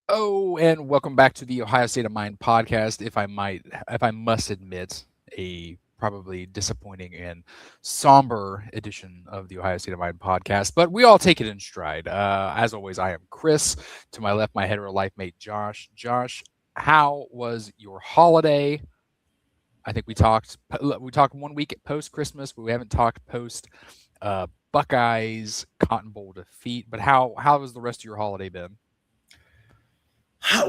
Oh, and welcome back to the Ohio State of Mind podcast. If I must admit, a probably disappointing and somber edition of the Ohio State of Mind podcast, but we all take it in stride. As always, I am Chris. To my left, my hetero life mate Josh. Josh, how was your holiday? I think we talked 1 week post Christmas, but we haven't talked post Buckeyes Cotton Bowl defeat. But how has the rest of your holiday been?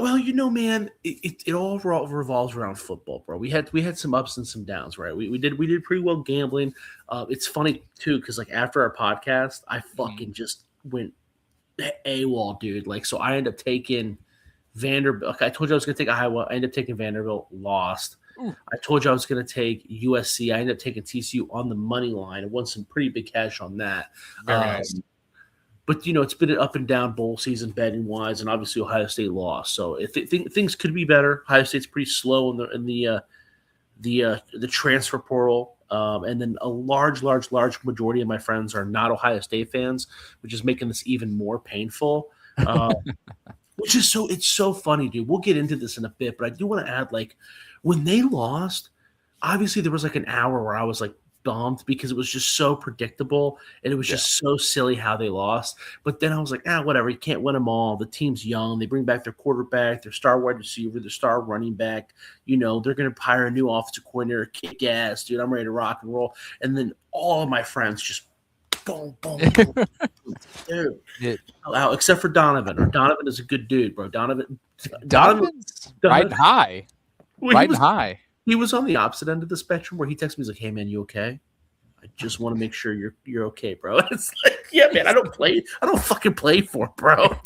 Well, man, it all revolves around football, bro. We had some ups and some downs, right? We did pretty well gambling. It's funny too because like after our podcast, I Mhm. fucking just went AWOL, dude. Like, so I ended up taking Vanderbilt. Okay, I told you I was gonna take Iowa. I ended up taking Vanderbilt. Lost. Ooh, I told you I was gonna take USC. I ended up taking TCU on the money line. I won some pretty big cash on that. very Um, nice. but it's been an up and down bowl season betting wise, and obviously Ohio State lost. So things could be better. Ohio State's pretty slow in the transfer portal, and then a large majority of my friends are not Ohio State fans, which is making this even more painful. Uh, which is it's so funny, dude. We'll get into this in a bit, but I do want to add, like, when they lost, obviously there was like an hour where I was like bummed because it was just so predictable and it was Yeah. just so silly how they lost. But then I was like, whatever. You can't win them all. The team's young. They bring back their quarterback, their star wide receiver, their star running back. They're going to hire a new offensive coordinator, kick ass, dude. I'm ready to rock and roll. And then all of my friends just boom, boom, boom, dude. It, Except for Donovan. Or Donovan is a good dude, bro. Donovan, Donovan's riding Donovan. high, Well, he riding was high. he was on the opposite end of the spectrum where he texted me, he's like, "Hey man, you okay? I just want to make sure you're okay, bro." It's like, yeah, man, I don't fucking play for him, bro.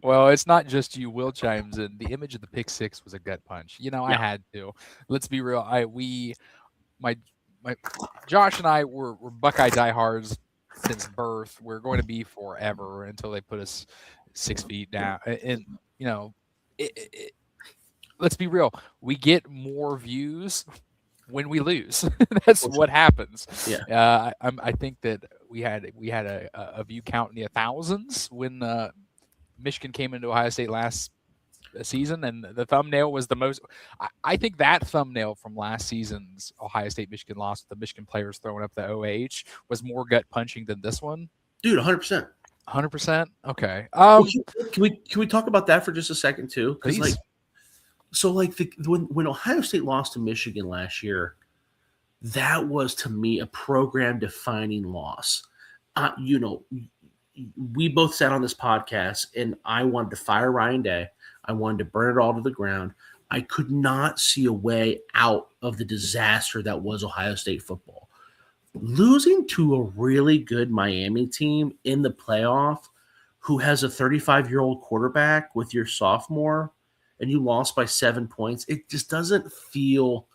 Well, it's not just you. Will chimes in. The image of the pick six was a gut punch. I Yeah, had to. Let's be real. My my Josh and I were Buckeye diehards since birth. We're going to be forever until they put us 6 feet down. And you know, it, let's be real. We get more views when we lose. That's for sure. what happens. Yeah, I think that we had a view count in the thousands when Michigan came into Ohio State last season, and the thumbnail was the most. I think that thumbnail from last season's Ohio State Michigan loss with the Michigan players throwing up the OH was more gut punching than this one. dude, 100%. 100%. Okay. Well, can we talk about that for just a second too? Because like, Please. so like when Ohio State lost to Michigan last year, that was to me a program defining loss. Uh, you know, we both sat on this podcast and I wanted to fire Ryan Day. I wanted to burn it all to the ground. I could not see a way out of the disaster that was Ohio State football. Losing to a really good Miami team in the playoff who has a 35-year-old quarterback with your sophomore and you lost by 7 points, it just doesn't feel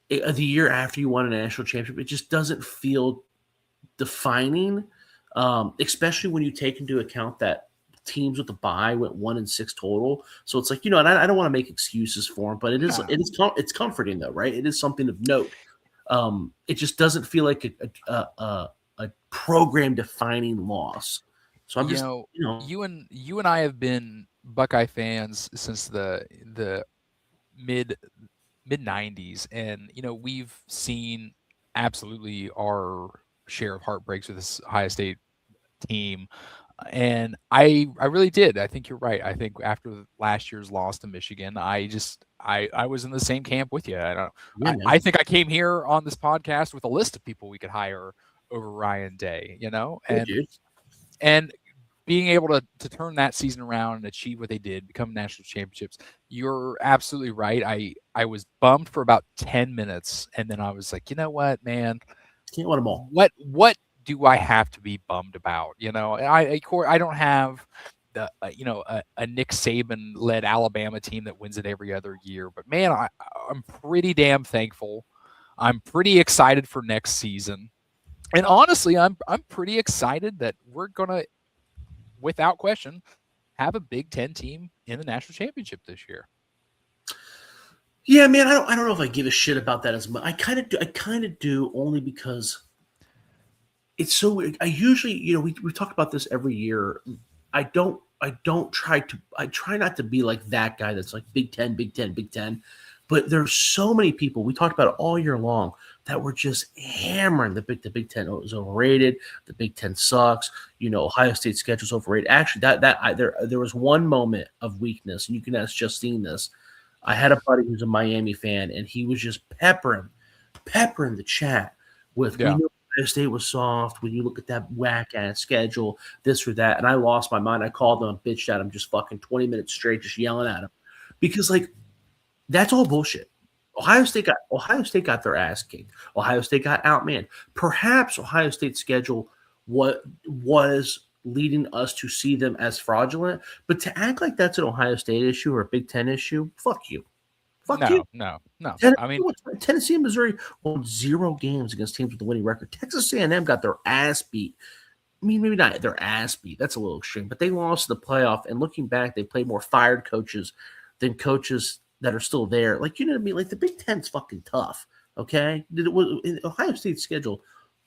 the year after you won a national championship, it just doesn't feel defining, especially when you take into account that teams with the bye went 1-6 total. So it's like, and I don't want to make excuses for them, but Yeah. it's comforting though, right? It is something of note. It just doesn't feel like a program defining loss. So I'm You just, know, you and I have been Buckeye fans since the mid mid 90s, and we've seen absolutely our share of heartbreaks with this Ohio State team. And I really did. I think you're right. I think after last year's loss to Michigan, I was in the same camp with you. I don't yeah, I, man. I think I came here on this podcast with a list of people we could hire over Ryan Day, Yeah, and dude. and being able to turn that season around and achieve what they did, become national championships. You're absolutely right. I was bummed for about 10 minutes, and then I was like, you know what, man, Can't win them all. what do I have to be bummed about? I don't have a Nick Saban led Alabama team that wins it every other year, but man, I'm pretty damn thankful. I'm pretty excited for next season. And honestly, I'm pretty excited that we're gonna, without question, have a Big Ten team in the national championship this year. Yeah, man. I don't know if I give a shit about that as much. I kind of do only because it's so weird. I usually, we talk about this every year. I try not to be like that guy that's like Big Ten, Big Ten, Big Ten. But there's so many people, we talked about it all year long, that were just hammering the Big Ten is overrated. The Big Ten sucks. Ohio State schedule's overrated. Actually, there was one moment of weakness, and you can ask Justine this. I had a buddy who's a Miami fan, and he was just peppering the chat with, we Yeah. knew Ohio State was soft. When you look at that whack ass schedule, this or that, and I lost my mind. I called him, bitched at him, just fucking 20 minutes straight, just yelling at him, because like that's all bullshit. Ohio State got their ass kicked. Ohio State got outmanned. Perhaps Ohio State's schedule what was leading us to see them as fraudulent, but to act like that's an Ohio State issue or a Big Ten issue, fuck you. Fuck you. No. I mean, Tennessee and Missouri won 0 games against teams with a winning record. Texas A&M got their ass beat. I mean, maybe not their ass beat. That's a little extreme, but they lost the playoff. And looking back, they played more fired coaches than coaches that are still there. Like, you know what I mean? Like, the Big Ten's fucking tough. Okay, Ohio State's schedule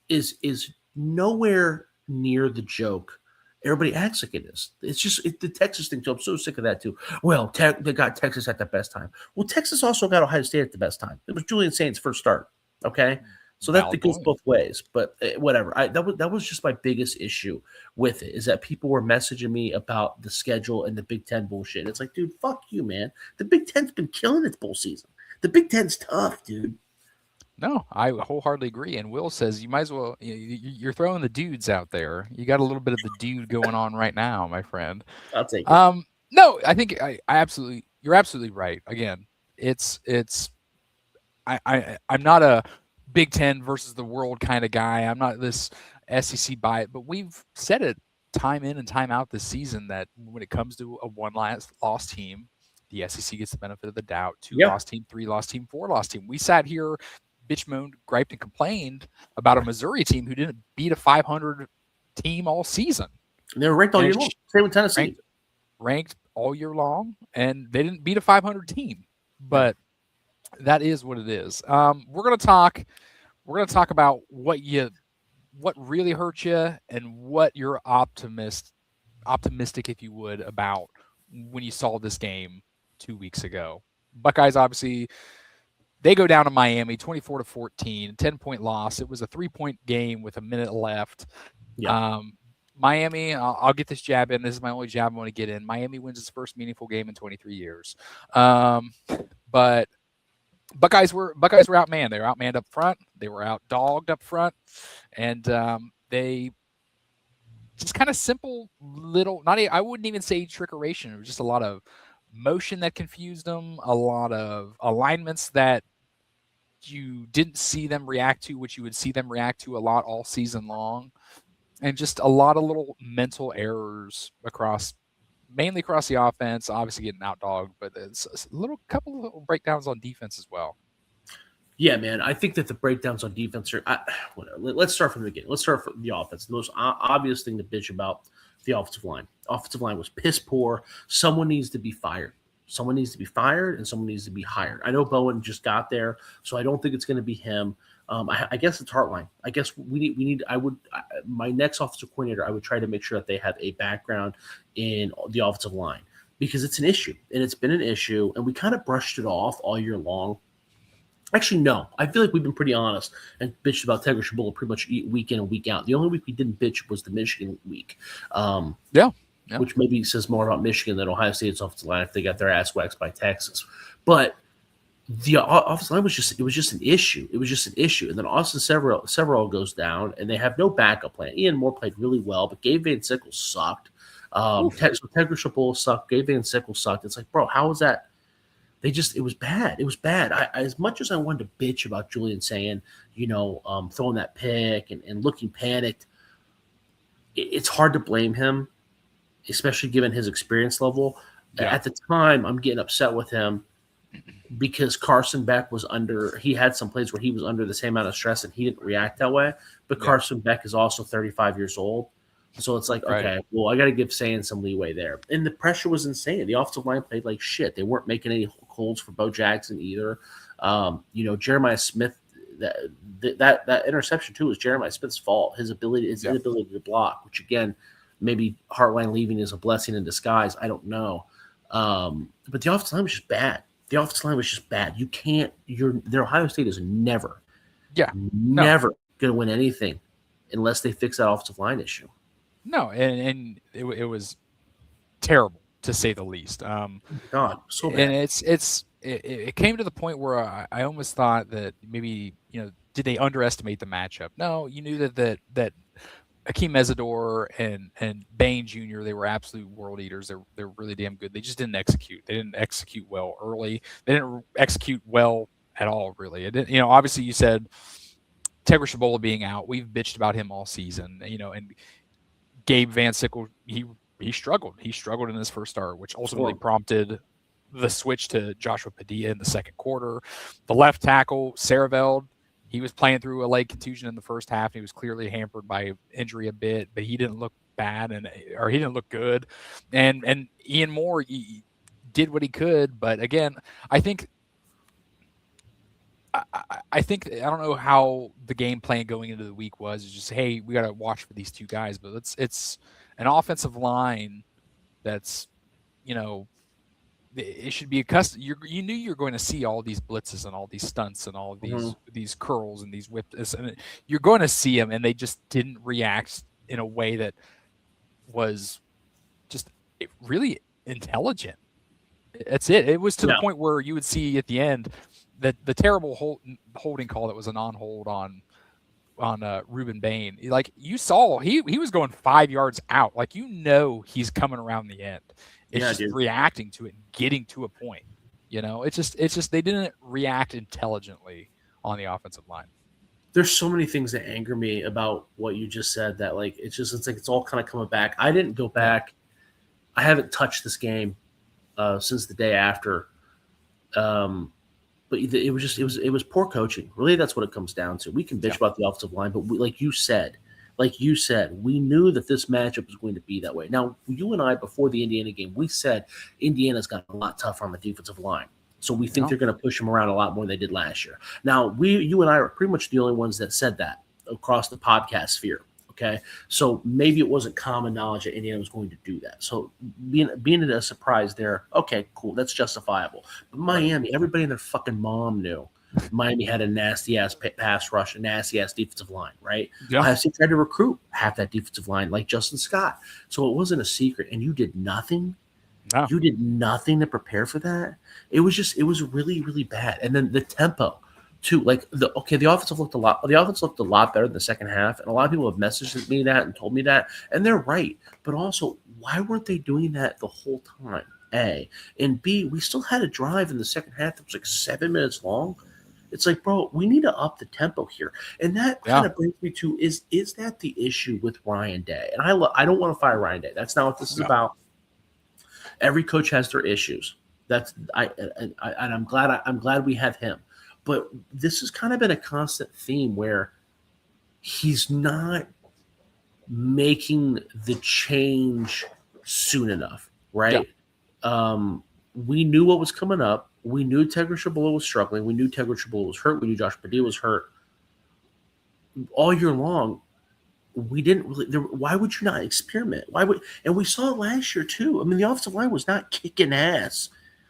is nowhere near the joke everybody acts like it is. It's just the Texas thing too. I'm so sick of that too. Well, they got Texas at the best time. Well, Texas also got Ohio State at the best time. It was Julian Saint's first start. Okay, so that valid goes point. both ways. But whatever. That was just my biggest issue with it, is that people were messaging me about the schedule and the Big Ten bullshit. It's like, dude, fuck you, man. The Big Ten's been killing its bowl season. The Big Ten's tough, dude. No, I wholeheartedly agree. And Will says you might as well. You're throwing the dudes out there. You got a little bit of the dude going on right now, my friend. I'll take it. No, I think I absolutely. You're absolutely right. Again, it's. I'm not a Big Ten versus the world kind of guy. I'm not this SEC buy it, but we've said it time in and time out this season that when it comes to a one last loss team, the SEC gets the benefit of the doubt. 2 Yeah. loss team, 3 loss team, 4 loss team. We sat here, bitch moaned, griped, and complained about a Missouri team who didn't beat a 500 team all season. And they were ranked all year long. Same with Tennessee. Ranked all year long, and they didn't beat a 500 team. But that is what it is. We're gonna talk about what really hurt you and what you're optimistic, if you would, about when you saw this game 2 weeks ago. Buckeyes, obviously, they go down to Miami 24-14, 10-point loss. It was a 3-point game with a minute left. Yeah. Miami, I'll get this jab in. This is my only jab I want to get in. Miami wins its first meaningful game in 23 years. But Buckeyes were outmanned. They were outmanned up front. They were outdogged up front, and they just kind of simple little. I wouldn't even say trickeration. It was just a lot of motion that confused them. A lot of alignments that you didn't see them react to, which you would see them react to a lot all season long, and just a lot of little mental errors mainly across the offense, obviously getting outdogged, but it's a couple of little breakdowns on defense as well. Yeah, man. I think that the breakdowns on defense are whatever. Let's start from the beginning. Let's start from the offense. The most obvious thing to bitch about the offensive line. Offensive line was piss poor. Someone needs to be fired. Someone needs to be fired, and someone needs to be hired. I know Bowen just got there, so I don't think it's going to be him. I guess it's Hartline. I guess we need. My next offensive coordinator, I would try to make sure that they have a background in the offensive line, because it's an issue, and it's been an issue, and we kind of brushed it off all year long. Actually, no. I feel like we've been pretty honest and bitched about Tegra Shabulla pretty much week in and week out. The only week we didn't bitch was the Michigan week. Yeah. Which maybe says more about Michigan than Ohio State's offensive line if they got their ass waxed by Texas. But the offensive line was just an issue. It was just an issue. And then Austin Severall goes down, and they have no backup plan. Ian Moore played really well, but Gabe Van Sickle sucked. So Tegra Shabulla sucked. Gabe Van Sickle sucked. It's like, bro, how was that? It was bad. It was bad. As much as I wanted to bitch about Julian saying, throwing that pick and looking panicked, it's hard to blame him, especially given his experience level. Yeah. At the time, I'm getting upset with him because Carson Beck he had some plays where he was under the same amount of stress and he didn't react that way. But Carson Beck is also 35 years old. So it's like, okay, well, I got to give Sayin some leeway there. And the pressure was insane. The offensive line played like shit. They weren't making any holds for Bo Jackson either. Jeremiah Smith, that interception too was Jeremiah Smith's fault. His inability to block, which again, Maybe Hartline leaving is a blessing in disguise. I don't know. But the offensive line was just bad. The offensive line was just bad. You can't. Their Ohio State is never, Yeah. No. never going to win anything unless they fix that offensive line issue. No, and it was terrible to say the least. God, so And bad. it came to the point where I almost thought that maybe did they underestimate the matchup? No, you knew that Akeem Mesidor and Bain Jr. They were absolute world eaters. They're really damn good. They just didn't execute. They didn't execute well early. They didn't execute well at all. Really, it didn't, obviously you said Tegra Shabola being out. We've bitched about him all season. And Gabe Van Sickle he struggled. He struggled in his first start, which ultimately prompted the switch to Joshua Padilla in the second quarter. The left tackle, Saraveld, he was playing through a leg contusion in the first half. He was clearly hampered by injury a bit, but he didn't look bad or he didn't look good. And Ian Moore he did what he could, but again, I think I don't know how the game plan going into the week was. It's just, hey, we got to watch for these two guys, but it's an offensive line that's it should be accustomed. You knew you were going to see all these blitzes and all these stunts and all of these curls and these whips, and you're going to see them, and they just didn't react in a way that was just really intelligent. That's it. It was to the point where you would see at the end that the terrible holding call that was a non-hold on Ruben Bain. Like you saw, he was going 5 yards out. Like he's coming around the end. It's just reacting to it and getting to a point. It's just they didn't react intelligently on the offensive line. There's so many things that anger me about what you just said that it's like it's all kind of coming back. I didn't go back. I haven't touched this game since the day after. But it was poor coaching. Really, that's what it comes down to. We can bitch about the offensive line, but like you said, we knew that this matchup was going to be that way. Now, you and I, before the Indiana game, we said Indiana's got a lot tougher on the defensive line. So we think they're going to push them around a lot more than they did last year. Now, you and I are pretty much the only ones that said that across the podcast sphere. Okay, so maybe it wasn't common knowledge that Indiana was going to do that. So being a surprise there, okay, cool, that's justifiable. But Miami, everybody and their fucking mom knew Miami had a nasty ass pass rush, a nasty ass defensive line, right? Yeah. Ohio State tried to recruit half that defensive line, like Justin Scott. So it wasn't a secret, and you did nothing. No. You did nothing to prepare for that. It was really, really bad. And then the tempo. Too, like the offense looked a lot better in the second half, and a lot of people have messaged me that and told me that, and they're right. But also, why weren't they doing that the whole time? A and B, we still had a drive in the second half that was like 7 minutes long. It's like, bro, we need to up the tempo here, and that kind of brings me to is that the issue with Ryan Day? And I don't want to fire Ryan Day. That's not what this is about. Every coach has their issues. I'm glad we have him. But this has kind of been a constant theme where he's not making the change soon enough, right? Yeah. We knew what was coming up. We knew Tegra Shabola was struggling. We knew Tegra Shabola was hurt. We knew Josh Padilla was hurt. All year long, we didn't really. Why would you not experiment? And we saw it last year too. I mean, the offensive line was not kicking ass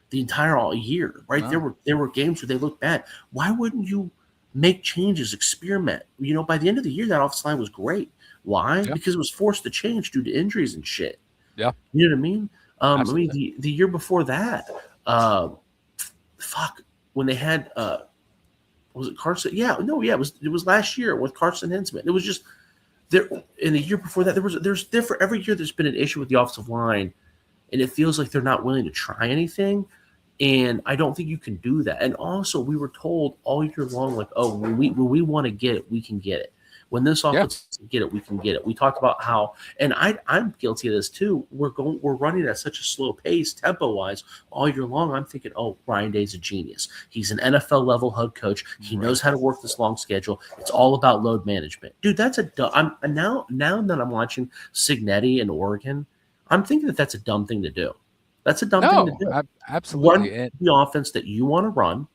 the entire year, right? Wow. There were games where they looked bad. Why wouldn't you make changes, experiment? By the end of the year, that offensive line was great. Why? Yeah. Because it was forced to change due to injuries and shit. Yeah. You know what I mean? The year before that, when they had was it Carson? Yeah, it was last year with Carson Hinsman. It was just there. In the year before that, there's for every year there's been an issue with the offensive line. And it feels like they're not willing to try anything. And I don't think you can do that. And also, we were told all year long, like, oh, when we want to get it, we can get it. When this offense can get it, we can get it. We talked about how, and I'm guilty of this too. We're running at such a slow pace, tempo wise, all year long. I'm thinking, oh, Ryan Day's a genius. He's an NFL level head coach. He knows how to work this long schedule. It's all about load management, dude. That's now that I'm watching Cignetti in Oregon. I'm thinking that that's a dumb thing to do. That's a dumb thing to do. Absolutely. Run the offense that you want to run,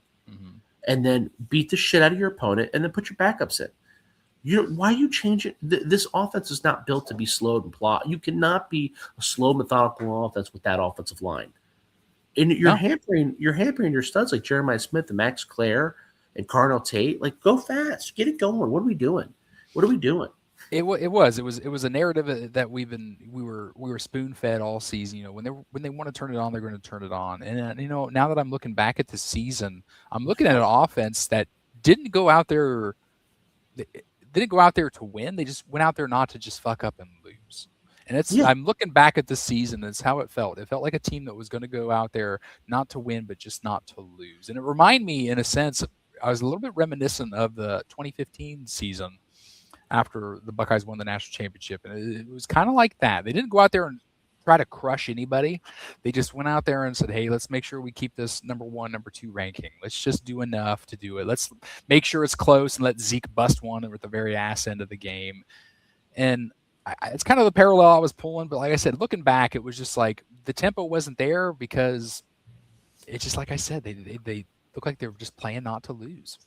and then beat the shit out of your opponent, and then put your backups in. Why are you changing? This offense is not built to be slowed and plot. You cannot be a slow, methodical offense with that offensive line. And No, you're hampering your studs like Jeremiah Smith and Max Clare and Carnell Tate. Like, go fast, get it going. What are we doing? What are we doing? it was a narrative that we were spoon fed all season. When they want to turn it on, they're going to turn it on. And now that I'm looking back at the season, I'm looking at an offense that didn't go out there they didn't go out there to win. They just went out there not to just fuck up and lose. And Yeah, I'm looking back at this season, it's how it felt. It felt like a team that was going to go out there not to win, but just not to lose. And it reminded me, in a sense, I was a little bit reminiscent of the 2015 season after the Buckeyes won the national championship. And it was kind of like that. They didn't go out there and try to crush anybody. They just went out there and said, hey, let's make sure we keep this number one, number two ranking. Let's just do enough to do it. Let's make sure it's close and let Zeke bust one at the very ass end of the game. And it's kind of the parallel I was pulling. But like I said, looking back, it was just like the tempo wasn't there because it's just like I said, they look like they were just playing not to lose.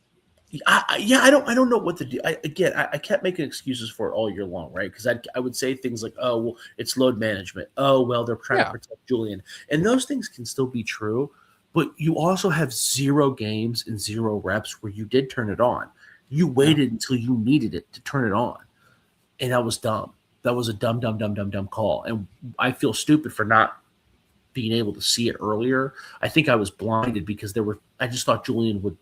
yeah. I don't know what to do. I kept making excuses for it all year long, right? Because I would say things like, oh, well, it's load management. Oh, well, they're trying to Yeah. protect Julian, and those things can still be true. But you also have 0 games and 0 reps where you did turn it on. You Yeah. waited until you needed it to turn it on, and that was dumb. That was a dumb, dumb, dumb, dumb, dumb call, and I feel stupid for not being able to see it earlier. I think I was blinded because I just thought Julian would.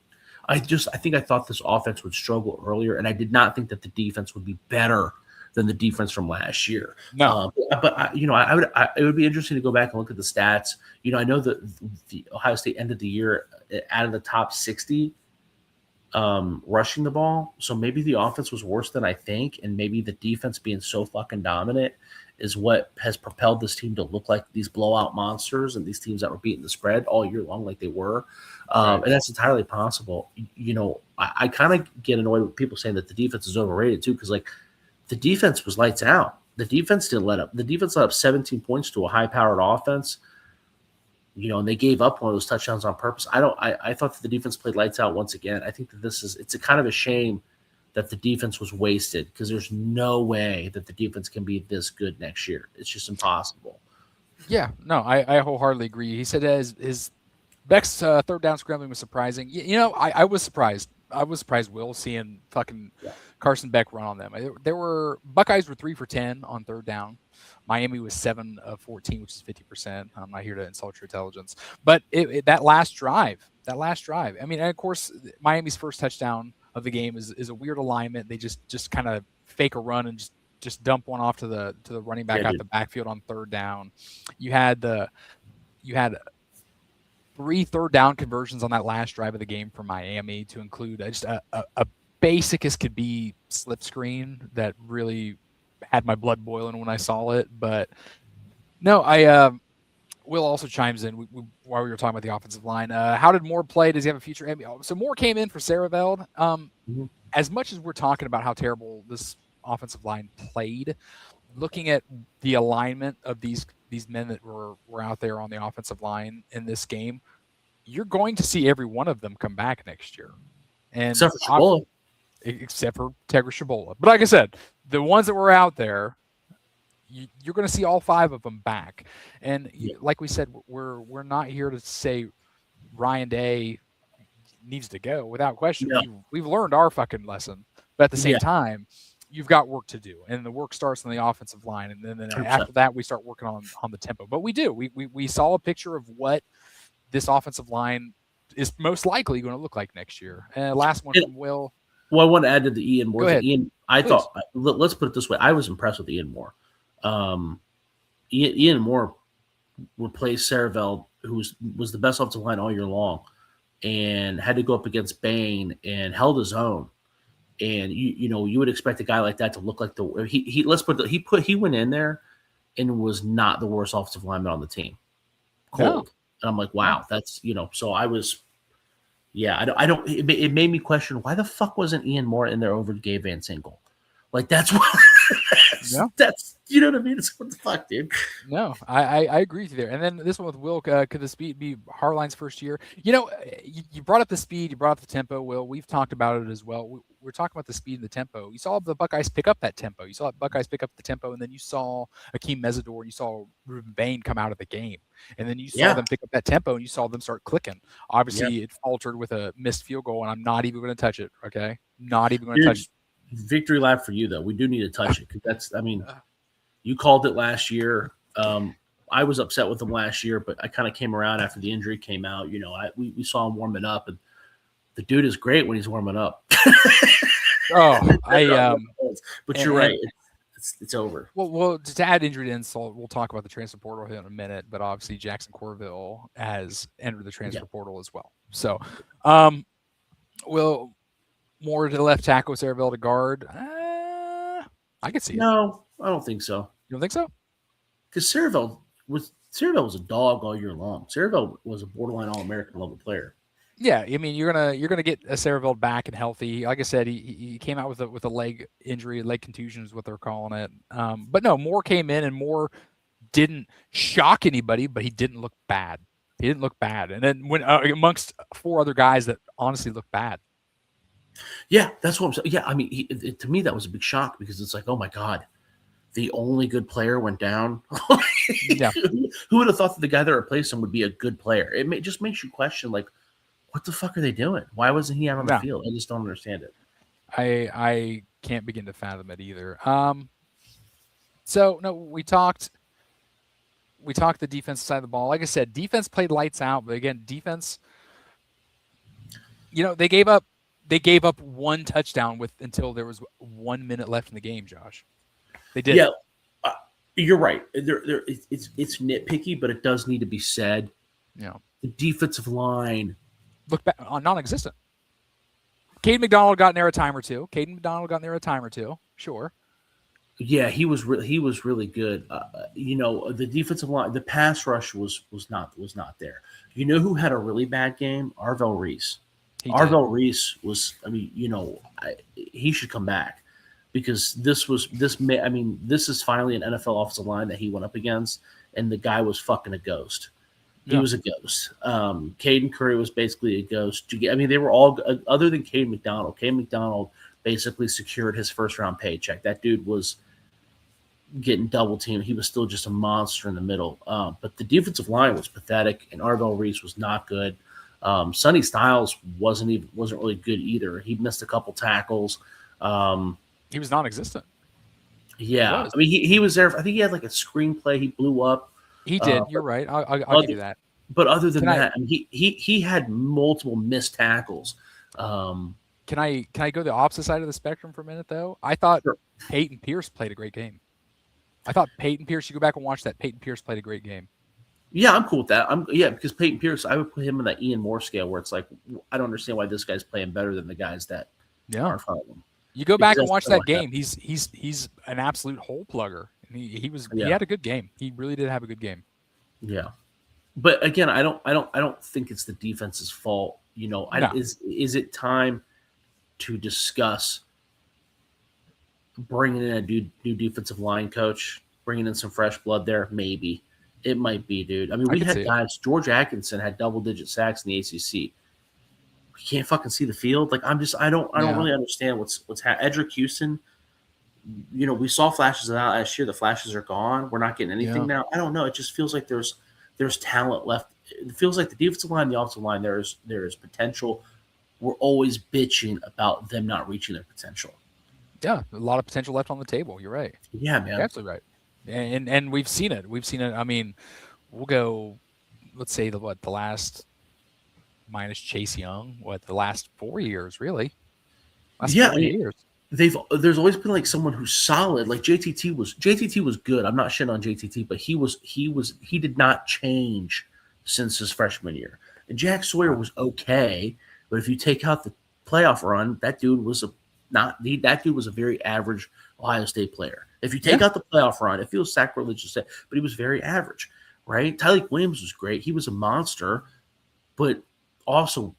I think I thought this offense would struggle earlier, and I did not think that the defense would be better than the defense from last year. No. But it would be interesting to go back and look at the stats. I know that the Ohio State ended the year out of the top 60 rushing the ball. So maybe the offense was worse than I think, and maybe the defense being so fucking dominant is what has propelled this team to look like these blowout monsters and these teams that were beating the spread all year long, like they were. Right. And that's entirely possible. I kind of get annoyed with people saying that the defense is overrated too, because like the defense was lights out. The defense didn't let up. The defense let up 17 points to a high-powered offense. And they gave up one of those touchdowns on purpose. I thought that the defense played lights out once again. I think that it's a kind of a shame that the defense was wasted, because there's no way that the defense can be this good next year. It's just impossible. Yeah. No, I wholeheartedly agree. He said his Beck's third down scrambling was surprising. I was surprised. I was surprised, Will, seeing fucking Yeah. Carson Beck run on them. There were Buckeyes were 3 for 10 on third down. Miami was 7 of 14, which is 50%. I'm not here to insult your intelligence, but that last drive. I mean, and of course, Miami's first touchdown of the game is a weird alignment. They just kind of fake a run and just dump one off to the running back Yeah, out dude. the backfield on third down. You had 3 third down conversions on that last drive of the game for Miami, to include just a basic as could be slip screen that really had my blood boiling when I saw it. But no, Will also chimes in while we were talking about the offensive line. How did Moore play? Does he have a future? So Moore came in for Saraveld. Mhm. As much as we're talking about how terrible this offensive line played, looking at the alignment of these men that were out there on the offensive line in this game, you're going to see every one of them come back next year. And Except for Chipola. except for Tegra Shabola. But like I said, the ones that were out there, you're going to see all 5 of them back. And Yeah. like we said, we're not here to say Ryan Day needs to go. Without question, No. we've learned our fucking lesson. But at the same Yeah. time, you've got work to do, and the work starts on the offensive line, and then 100%. after that, we start working on the tempo. But we do. We saw a picture of what this offensive line is most likely going to look like next year. Last one And, from Will. well, I want to add to the Ian Moore Go thing. ahead, Ian, I please. thought, let's put it this way. I was impressed with Ian Moore. Um, Ian Moore replaced Saraveld, who was the best offensive line all year long, and had to go up against Bain and held his own. And you would expect a guy like that to look like he let's put he went in there and was not the worst offensive lineman on the team. No, Cold. And I'm like, no, wow, that's so I was yeah, I don't it made me question, why the fuck wasn't Ian Moore in there over Gabe Van Sinkle? Like, that's what no. that's you know what I mean? It's what the fuck, dude. No, I agree with you there. And then this one with Will, could the speed be Harline's first year? You brought up the speed, you brought up the tempo. Will, we've talked about it as well. we're talking about the speed and the tempo. You saw the Buckeyes pick up that tempo. You saw the Buckeyes pick up the tempo, and then you saw Akeem Mesidor, and you saw Ruben Bain come out of the game, and then you saw Yeah, them pick up that tempo, and you saw them start clicking. yeah, Obviously, it faltered with a missed field goal, and I'm not even going to touch it. Okay, not even going to dude. touch. Victory lap for you though. We do need to touch it because that's. I mean, you called it last year. I was upset with him last year, but I kind of came around after the injury came out. You know, we saw him warming up, and the dude is great when he's warming up. Oh, but you're right. It's over. Well, to add injury to insult, we'll talk about the transfer portal here in a minute. But obviously, Jackson Corville has entered the Yeah. transfer portal as well. So, will more to the left tackle, Sarabelle to guard. I could see it. No, I don't think so. You don't think so? Because Cerevel was a dog all year long. Cerevel was a borderline All-American level player. Yeah, I mean you're gonna get a Sarabelle back and healthy. Like I said, he came out with a leg injury, leg contusion is what they're calling it. But no, Moore came in and Moore didn't shock anybody, but he didn't look bad. He didn't look bad. And then when amongst four other guys that honestly looked bad. Yeah, that's what I'm saying. Yeah, I mean, to me that was a big shock because it's like, oh my god, the only good player went down. Yeah. Who would have thought that the guy that replaced him would be a good player? Just makes you question, like, what the fuck are they doing? Why wasn't he out on the field? I just don't understand it. I can't begin to fathom it either. So no, we talked the defensive side of the ball. Like I said, defense played lights out, but again, defense, they gave up one touchdown until there was 1 minute left in the game, Josh. They did. Yeah, you're right. It's nitpicky, but it does need to be said. Yeah. The defensive line look back non-existent. Caden McDonald got in there a time or two. Sure. Yeah, he was really good. The defensive line, the pass rush was not there. You know who had a really bad game? Arvell Reese. Reese was. I mean, he should come back because this is finally an NFL offensive line that he went up against, and the guy was fucking a ghost. He was a ghost. Caden Curry was basically a ghost. I mean, they were all other than Caden McDonald. Caden McDonald basically secured his first round paycheck. That dude was getting double teamed. He was still just a monster in the middle. But the defensive line was pathetic, and Arvell Reese was not good. Sonny Styles wasn't really good either. He missed a couple tackles. He was non-existent. Yeah, I mean he was there. I think he had like a screenplay. He blew up. He did. You're right. I'll give you that. But other than that, he had multiple missed tackles. Can I go the opposite side of the spectrum for a minute though? I thought Peyton Pierce played a great game. I thought Peyton Pierce. You go back and watch that. Peyton Pierce played a great game. Yeah, I'm cool with that. Because Peyton Pierce, I would put him in that Ian Moore scale where it's like I don't understand why this guy's playing better than the guys that are in front of him. You go back and watch that game. He's an absolute hole plugger. He had a good game. He really did have a good game. Yeah, but again, I don't think it's the defense's fault. Is it time to discuss bringing in a new defensive line coach, bringing in some fresh blood there? Maybe it might be, dude. I mean, we had guys. George Atkinson had double-digit sacks in the ACC. We can't fucking see the field. Like I don't really understand what's happening. Edric Houston. We saw flashes of that last year. The flashes are gone. We're not getting anything now. I don't know. It just feels like there's talent left. It feels like the defensive line, the offensive line, there is potential. We're always bitching about them not reaching their potential. Yeah, a lot of potential left on the table. You're right. Yeah, man. You're absolutely right. And we've seen it. I mean, we'll go. Let's say the last minus Chase Young. The last 4 years really? Last 4 years. There's always been like someone who's solid. Like JTT was good. I'm not shitting on JTT, but he did not change since his freshman year. And Jack Sawyer was okay, but if you take out the playoff run, that dude was a very average Ohio State player. If you take out the playoff run, it feels sacrilegious, but he was very average, right? Tyleik Williams was great. He was a monster, but also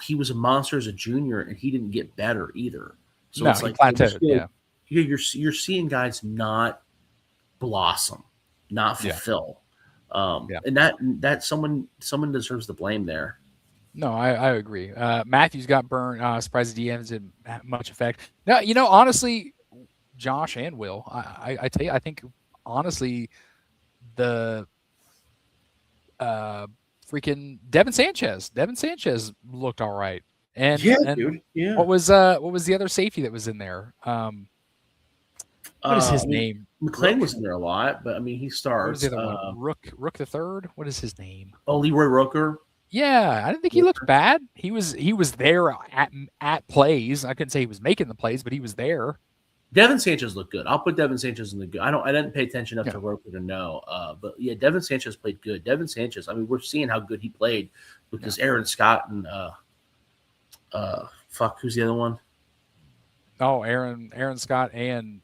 he was a monster as a junior, and he didn't get better either. So it's like plateaued, you're seeing guys not blossom, not fulfill, and that someone deserves the blame there. No, I agree. Matthews got burned. Surprised the DMs didn't have much effect. No, honestly, Josh and Will, I tell you, I think honestly, the uh, freaking Devin Sanchez looked all right. Yeah, And dude. Yeah. what was the other safety that was in there? What is I his mean, name? McLean Rook. was in there a lot, but I mean, he What was the starts. other one? Rook the third. What is his name? Leroy Roker. Yeah, I didn't think he looked bad. He was there at plays. I couldn't say he was making the plays, but he was there. Devin Sanchez looked good. I'll put Devin Sanchez in the good. I didn't pay attention enough Yeah, to Roker to know. But yeah, Devin Sanchez played good. Devin Sanchez. I mean, we're seeing how good he played with yeah. this Aaron Scott and fuck, who's the other one? Oh, Aaron Scott and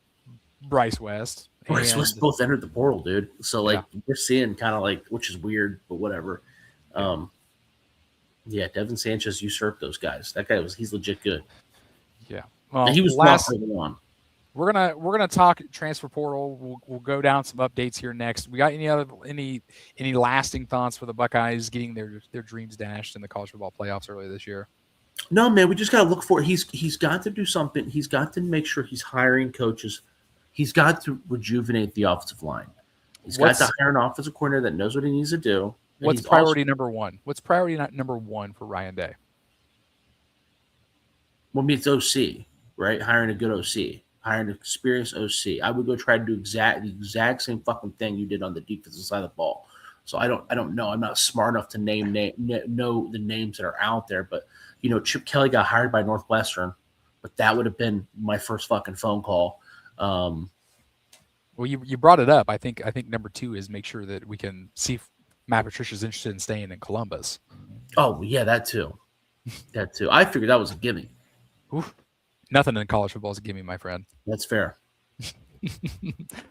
Bryce West, Bryce West and both entered the portal, dude. So yeah, like we're seeing kind of like, which is weird, but whatever. yeah, Um, yeah, Devin Sanchez usurped those guys. That guy he's legit good. yeah. And Well, he was rough last early on. we're gonna talk transfer portal. We'll go down some updates here next. We got any lasting thoughts for the Buckeyes getting their dreams dashed in the college football playoffs earlier this year? No, man, we just gotta look for it. He's got to do something. He's got to make sure he's hiring coaches. He's got to rejuvenate the offensive line. He's got to What's hire an offensive coordinator that knows what he needs to do. And what's he's also, priority number one? What's priority number one for Ryan Day? well, I mean, it's OC, right? Hiring a good OC, hiring an experienced OC. I would go try to do the exact same fucking thing you did on the defensive side of the ball. So I don't know. I'm not smart enough to know the names that are out there. But Chip Kelly got hired by Northwestern, but that would have been my first fucking phone call. Well, you brought it up. I think number two is make sure that we can see if Matt Patricia's interested in staying in Columbus. Oh yeah, that too. That too. I figured that was a gimme. Oof. Nothing in college football is a gimme, my friend. That's fair.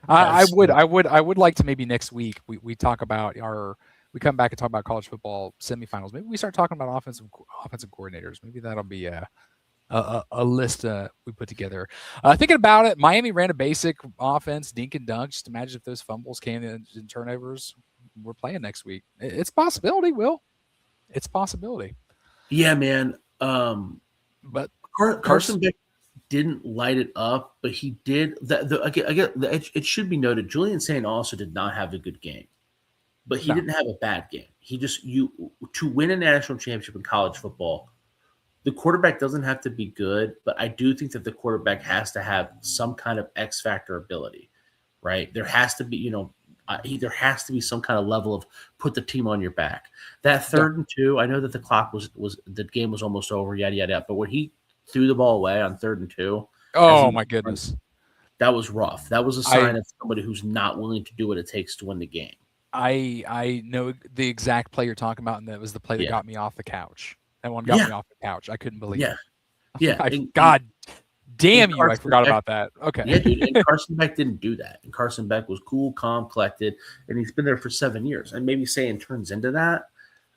I would like to maybe next week we talk about we come back and talk about college football semifinals. Maybe we start talking about offensive coordinators. Maybe that'll be a list we put together. Thinking about it, Miami ran a basic offense, dink and dunk. Just imagine if those fumbles came in turnovers. We're playing next week. It's a possibility, Will. It's a possibility. Yeah, man. But Carson Beck didn't light it up, but he did. It should be noted. Julian Saint also did not have a good game, but he no, didn't have a bad game. He just to win a national championship in college football. The quarterback doesn't have to be good, but I do think that the quarterback has to have some kind of X factor ability, right? There has to be, there has to be some kind of level of put the team on your back. That yeah. 3rd and 2, I know that the clock was the game was almost over, yada yada. But when he threw the ball away on 3rd and 2, Oh my goodness. that was rough. That was a sign of somebody who's not willing to do what it takes to win the game. I know the exact play you're talking about, and that was the play that got me off the couch. That one got me off the couch. I couldn't believe it. Yeah. God damn you! I forgot about that. Okay. Yeah, dude. And Carson Beck didn't do that. And Carson Beck was cool, calm, collected, and he's been there for 7 years. And maybe saying turns into that.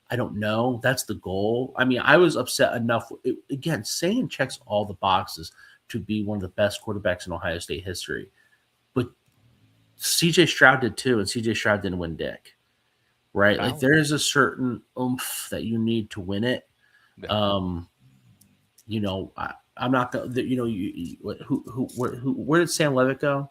I don't know. That's the goal. I mean, I was upset enough. Again, Sayin checks all the boxes to be one of the best quarterbacks in Ohio State history. But CJ Stroud did too, and CJ Stroud didn't win dick. Right? Like there is a certain oomph that you need to win it. Yeah. I'm not going to, where did Sam Levitt go?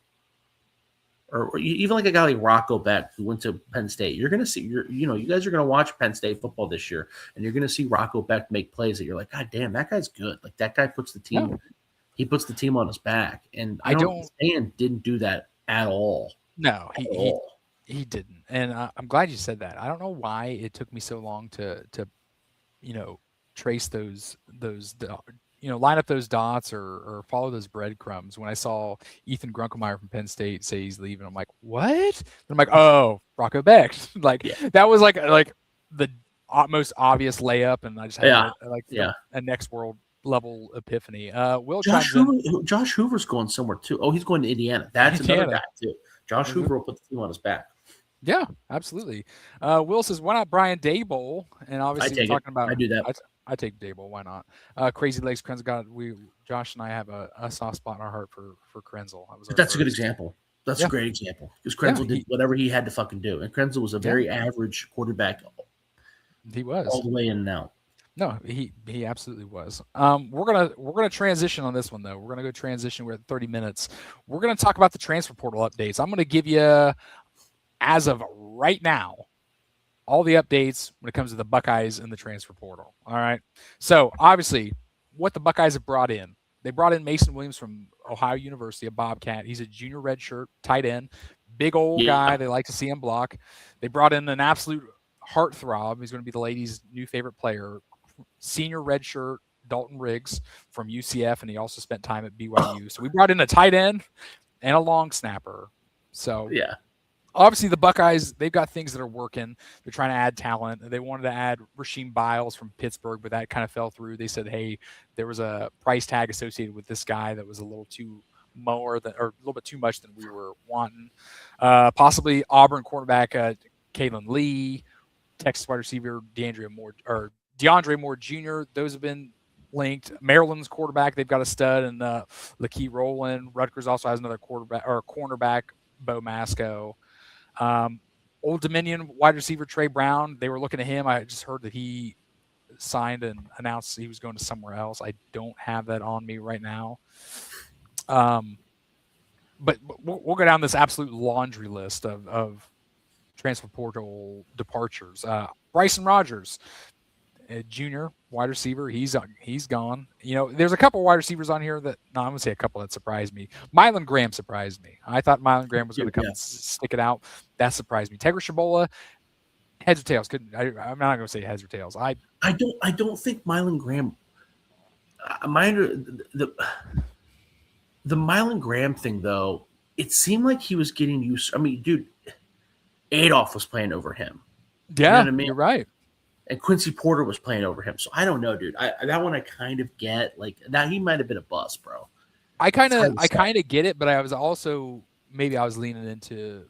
Or even like a guy like Rocco Beck who went to Penn State. You're going to see, you guys are going to watch Penn State football this year, and you're going to see Rocco Beck make plays that you're like, God damn, that guy's good. Like that guy puts the team, he puts the team on his back. And I don't understand, didn't do that at all. No, he didn't. And I'm glad you said that. I don't know why it took me so long to trace those line up those dots or follow those breadcrumbs. When I saw Ethan Grunkelmeyer from Penn State say he's leaving, I'm like, what? And I'm like, oh, Rocco Beck. That was like the most obvious layup, and I just had a next world level epiphany. Josh Hoover's going somewhere too. Oh, he's going to Indiana. That's another guy too. Josh Hoover will put the team on his back. Yeah, absolutely. Will says, why not Brian Daboll? And obviously we're talking about I do that. I take Daboll. Why not? Crazy Legs Krenzel Josh and I have a soft spot in our heart for Krenzel. That's a good example. That's a great example because Krenzel did whatever he had to fucking do, and Krenzel was a very average quarterback. He was all the way in and out. No, he absolutely was. We're gonna transition on this one though. We're gonna go transition. We're at 30 minutes. We're gonna talk about the transfer portal updates. I'm gonna give you, as of right now, all the updates when it comes to the Buckeyes and the transfer portal. All right. So obviously, what the Buckeyes have brought in, they brought in Mason Williams from Ohio University, a Bobcat. He's a junior redshirt tight end, big old Yeah, guy. They like to see him block. They brought in an absolute heartthrob. He's going to be the ladies' new favorite player, senior redshirt Dalton Riggs from UCF, and he also spent time at BYU. So we brought in a tight end and a long snapper. So yeah, obviously the Buckeyes, they've got things that are working. They're trying to add talent. They wanted to add Rasheem Biles from Pittsburgh, but that kind of fell through. They said, hey, there was a price tag associated with this guy that was a little too more than, or a little bit too much than we were wanting. Possibly Auburn cornerback Kalen Lee, Texas wide receiver DeAndre Moore Jr. Those have been linked. Maryland's quarterback, they've got a stud, and Lakeith Rowland. Rutgers also has another quarterback or cornerback, Bo Masco. Old Dominion wide receiver Trey Brown, they were looking at him. I just heard that he signed and announced he was going to somewhere else. I don't have that on me right now. But we'll go down this absolute laundry list of transfer portal departures. Bryson Rogers, a junior wide receiver, he's gone. You know, there's a couple wide receivers on here that, no, I'm gonna say a couple that surprised me. Mylan Graham surprised me. I thought Mylan Graham was going to come and stick it out. That surprised me. Tegra Shabola, heads or tails? I'm not going to say heads or tails. I don't think Mylan Graham. The Mylan Graham thing though, it seemed like he was getting used. I mean, dude, Adolph was playing over him. Yeah, you know what I mean? You're right. And Quincy Porter was playing over him. So I don't know, dude. That one I kind of get. Like, now he might have been a bust, bro. I kind of get it, but I was also, maybe I was leaning into,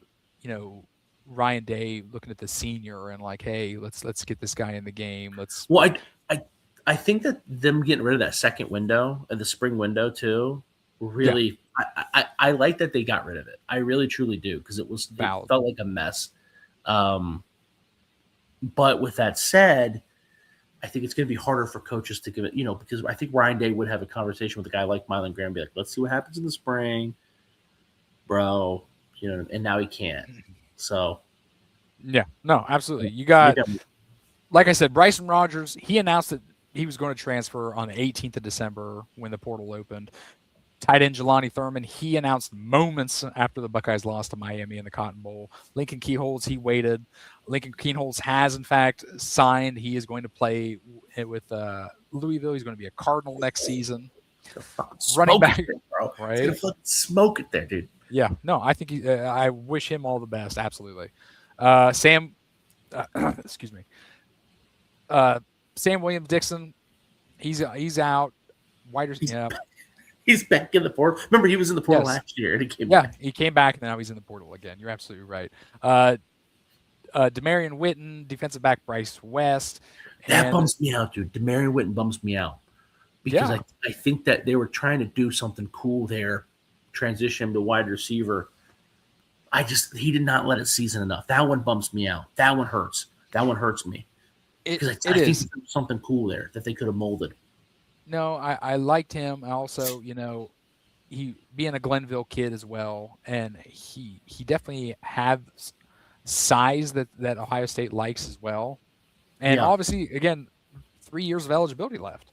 Ryan Day looking at the senior and like, hey, let's get this guy in the game. Well, I think that them getting rid of that second window and the spring window too, really, I like that they got rid of it. I really truly do, because it felt like a mess. But with that said, I think it's going to be harder for coaches to give it, because I think Ryan Day would have a conversation with a guy like Mylan Graham, be like, let's see what happens in the spring, bro. And now he can't. So, yeah, no, absolutely. You got, like I said, Bryson Rogers, he announced that he was going to transfer on the 18th of December when the portal opened. Tight end Jelani Thurman, he announced moments after the Buckeyes lost to Miami in the Cotton Bowl. Lincoln Keyholz, he waited. Lincoln Keyholz has, in fact, signed. He is going to play with Louisville. He's going to be a Cardinal next season. Running back, bro. Right? He's gonna smoke it there, dude. Yeah, no, I think I wish him all the best. Absolutely. Sam, excuse me. Sam Williams Dixon, he's out. He's back in the portal. Remember, he was in the portal last year, and he came back. He came back, and now he's in the portal again. You're absolutely right. Demarion Witten, defensive back Bryce West. That bums me out, dude. Demarion Witten bums me out. Because I think that they were trying to do something cool there, transition him to wide receiver. He did not let it season enough. That one bumps me out. That one hurts. That one hurts me. Because I think there was something cool there that they could have molded. No, I liked him. Also, he being a Glenville kid as well, and he definitely had size that Ohio State likes as well. And obviously, again, 3 years of eligibility left.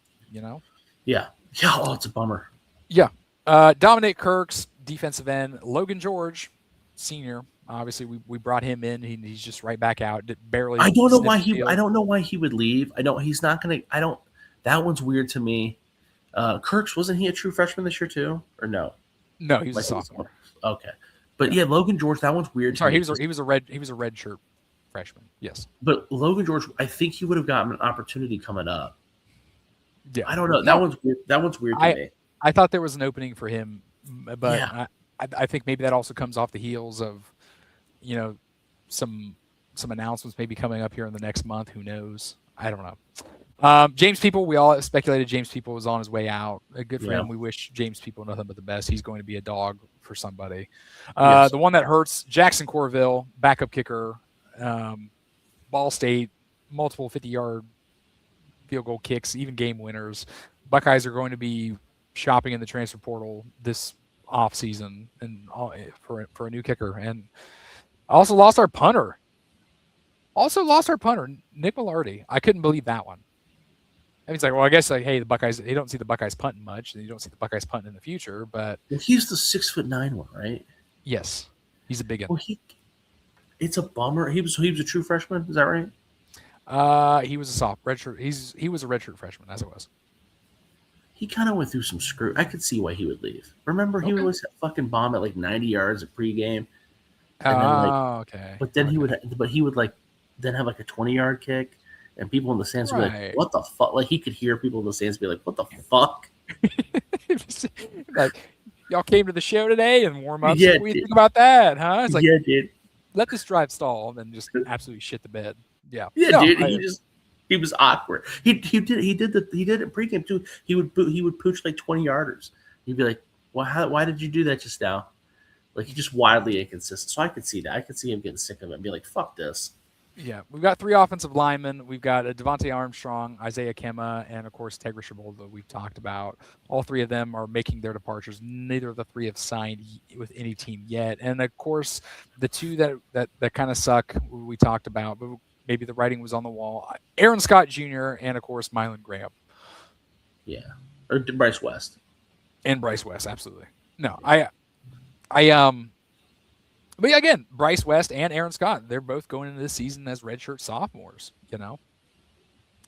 Yeah. Oh, it's a bummer. Yeah. Dominic Kirks, defensive end. Logan George, senior. Obviously, we brought him in. He's just right back out. Barely. I don't know why he would leave. He's not going to. That one's weird to me. Kirks, wasn't he a true freshman this year too, or no? No, he was a sophomore. Okay, but yeah, Logan George, that one's weird. Sorry, he was a red shirt freshman. Yes, but Logan George, I think he would have gotten an opportunity coming up. Yeah, I don't know. That one's weird. That one's weird to me. I thought there was an opening for him, but I think maybe that also comes off the heels of, some announcements maybe coming up here in the next month. Who knows? I don't know. James People, we all speculated James People was on his way out. Good for him. We wish James People nothing but the best. He's going to be a dog for somebody. The one that hurts, Jackson Corville, backup kicker, Ball State, multiple 50-yard field goal kicks, even game winners. Buckeyes are going to be shopping in the transfer portal this off season and for a new kicker. And also lost our punter. Also lost our punter, Nick Velarde. I couldn't believe that one. And he's like, well, I guess like, hey, the Buckeyes, they don't see the Buckeyes punting much, and you don't see the Buckeyes punting in the future. But Well, he's the 6'9" one, right? yes, he's a big one. Well, it's a bummer. He was a true freshman. Is that right? He was a soft redshirt. He was a redshirt freshman, as it was. He kind of went through some screw. I could see why he would leave. Remember, he would Okay. always have fucking bomb at like 90 yards at pregame, and then like, Oh, okay. but then Okay. he would like then have like a 20-yard kick, and people in the stands would be like, Right. "What the fuck?" Like he could hear people in the stands be like, "What the fuck?" Like, y'all came to the show today and warm up. So Yeah, what do you dude. think about that, huh? It's like, Yeah, dude. let this drive stall and then just absolutely shit the bed. Yeah. Yeah, No, dude. He was awkward. He did it pregame too. He would pooch like 20-yarders. He'd be like, "Well, why did you do that just now?" Like he's just wildly inconsistent. So I could see that. I could see him getting sick of it and be like, "Fuck this." yeah. We've got 3 offensive linemen. We've got Devontae Armstrong, Isaiah Kema, and of course Tegra Shabold that we've talked about. All 3 of them are making their departures. Neither of the 3 have signed with any team yet. And of course, the 2 that kind of suck we talked about, but maybe the writing was on the wall. Aaron Scott Jr. and of course Mylan Graham Yeah, or Bryce West. and Bryce West. Absolutely. No, I but yeah, again, Bryce West and Aaron Scott, they're both going into this season as redshirt sophomores, you know?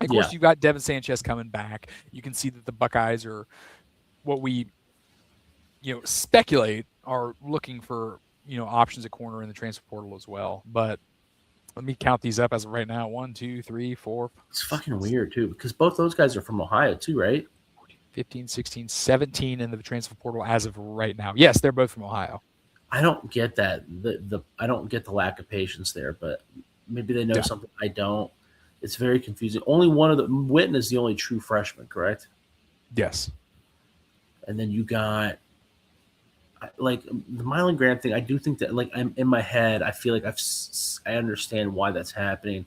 Of Yeah, course, you've got Devin Sanchez coming back. You can see that the Buckeyes are what we, speculate are looking for, options at corner in the transfer portal as well. But let me count these up as of right now. 1, 2, 3, 4, it's fucking weird too because both those guys are from Ohio too, right? 15, 16, 17 in the transfer portal as of right now. Yes, they're both from Ohio. I don't get that. I don't get the lack of patience there, but maybe they know Yeah. something I don't. It's very confusing. Only one of the Witten is the only true freshman, correct? Yes. And then you got like the Mylan Graham thing. I do think that like I'm in my head. I feel like I understand why that's happening.